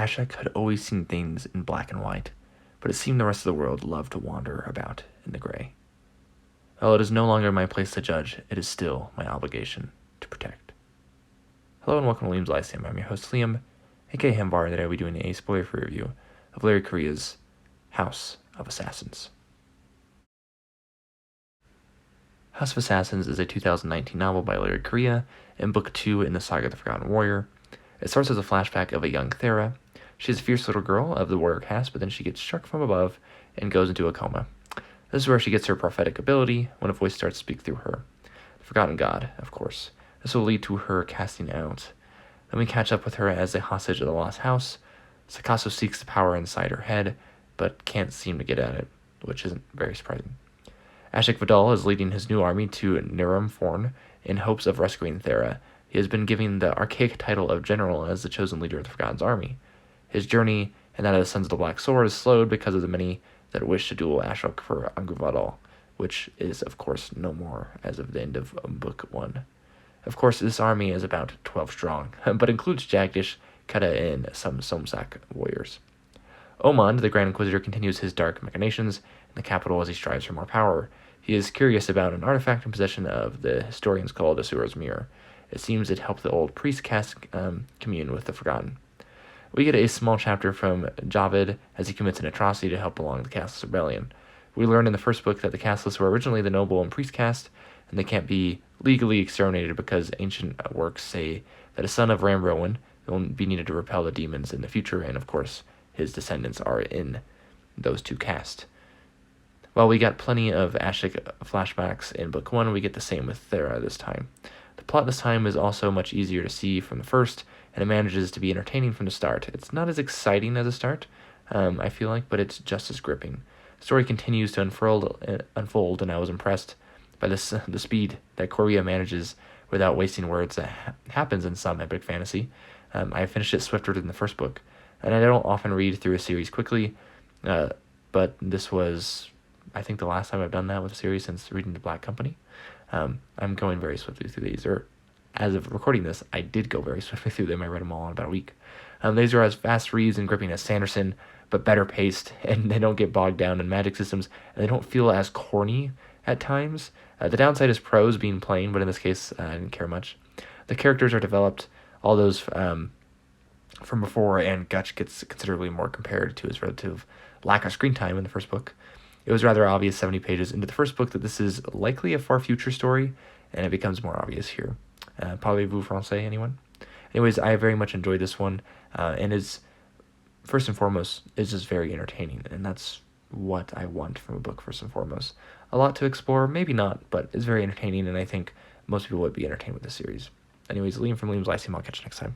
Ashek had always seen things in black and white, but it seemed the rest of the world loved to wander about in the gray. While it is no longer my place to judge, it is still my obligation to protect. Hello and welcome to Liam's Lyceum. I'm your host Liam, aka Hembar, and today I'll be doing a spoiler-free review of Larry Correia's House of Assassins. House of Assassins is a 2019 novel by Larry Correia and book 2 in the Saga of the Forgotten Warrior. It starts as a flashback of a young Thera. She's a fierce little girl of the warrior caste, but then she gets struck from above and goes into a coma. This is where she gets her prophetic ability when a voice starts to speak through her. The Forgotten God, of course. This will lead to her casting out. Then we catch up with her as a hostage of the Lost House. Sakasso seeks the power inside her head, but can't seem to get at it, which isn't very surprising. Ashik Vidal is leading his new army to Niram Forn in hopes of rescuing Thera. He has been given the archaic title of general as the chosen leader of the Forgotten's army. His journey and that of the Sons of the Black Sword is slowed because of the many that wish to duel Ashok for Angkor Vidal, which is, of course, no more as of the end of Book 1. Of course, this army is about 12 strong, but includes Jagdish, Kata, and some Somsak warriors. Omand, the Grand Inquisitor, continues his dark machinations in the capital as he strives for more power. He is curious about an artifact in possession of the historians called Asura's Mirror. It seems it helped the old priest caste commune with the Forgotten. We get a small chapter from Javid as he commits an atrocity to help along the castle's rebellion. We learn in the first book that the casteless were originally the noble and priest caste, and they can't be legally exterminated because ancient works say that a son of Ramrowan will be needed to repel the demons in the future, and of course his descendants are in those two castes. While we got plenty of Ashik flashbacks in Book 1, we get the same with Thera this time. The plot this time is also much easier to see from the first, and it manages to be entertaining from the start. It's not as exciting as a start, I feel like, but it's just as gripping. The story continues to unfold, and I was impressed by the speed that Correia manages without wasting words that happens in some epic fantasy. I finished it swifter than the first book, and I don't often read through a series quickly, but this was, I think, the last time I've done that with a series since reading The Black Company. I'm going very swiftly through these, or as of recording this, I did go very swiftly through them. I read them all in about a week. These are as fast reads and gripping as Sanderson, but better paced, and they don't get bogged down in magic systems, and they don't feel as corny at times. The downside is prose being plain, but in this case, I didn't care much. The characters are developed, all those from before, and Gutch gets considerably more compared to his relative lack of screen time in the first book. It was rather obvious 70 pages into the first book that this is likely a far future story, and it becomes more obvious here. Parlez-vous français, anyone? Anyways, I very much enjoyed this one, and is, first and foremost, is just very entertaining, and that's what I want from a book, first and foremost. A lot to explore, maybe not, but it's very entertaining, and I think most people would be entertained with this series. Anyways, Liam from Liam's Lyceum, I'll catch you next time.